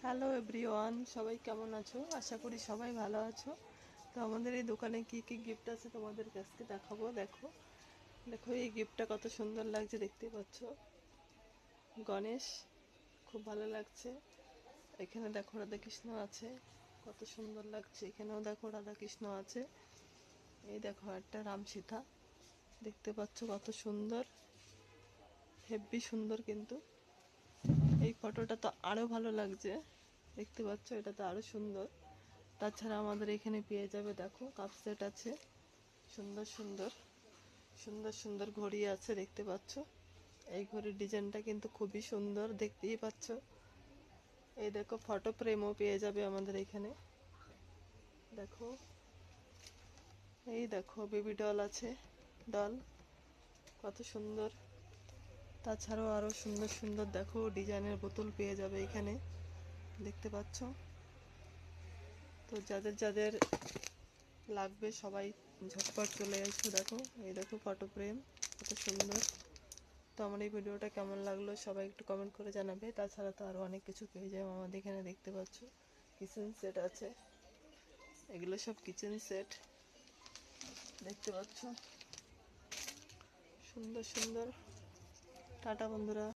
Hello everyone, সবাই কেমন আছো? আশা করি সবাই ভালো আছো। তো আমাদের এই দোকানে কি কি গিফট আছে তোমাদের কাছকে দেখাবো। দেখো দেখো এই গিফটটা কত সুন্দর লাগছে, দেখতে পাচ্ছ। গণেশ, খুব ভালো লাগছে। এখানে দেখো রাধাকৃষ্ণ আছে, কত সুন্দর লাগছে। এখানেও দেখো রাধাকৃষ্ণ আছে। এই দেখো একটা রাম সীতা, দেখতে পাচ্ছ কত সুন্দর, হেব্বি সুন্দর। কিন্তু এই ফটোটা তো আরো ভালো লাগছে, দেখতে পাচ্ছ, এটা তো আরো সুন্দর। তাছাড়া আমাদের এখানে পেয়ে যাবে, দেখো কাপ সেট আছে, সুন্দর সুন্দর সুন্দর সুন্দর ঘড়ি আছে, দেখতে পাচ্ছ। এই ঘড়ির ডিজাইনটা কিন্তু খুবই সুন্দর, দেখতেই পাচ্ছ। এই দেখো ফটো ফ্রেমও পেয়ে যাবে আমাদের এখানে। দেখো এই দেখো বেবি ডল আছে, ডল কত সুন্দর। তাছাড়াও আরো সুন্দর সুন্দর দেখো ডিজাইনের বোতল পেয়ে যাবে এখানে, দেখতে পাচ্ছ। তো যাদের যাদের লাগবে সবাই ঝটপট চলে এসো। দেখো এই দেখো ফটো ফ্রেম কত সুন্দর। তো আমার এই ভিডিওটা কেমন লাগলো সবাই একটু কমেন্ট করে জানাবে। তাছাড়া তো আরও অনেক কিছু পেয়ে যাবে আমাদের এখানে, দেখতে পাচ্ছ। কিচেন সেট আছে, এগুলো সব কিচেন সেট, দেখতে পাচ্ছ, সুন্দর সুন্দর। টাটা বন্ধুরা।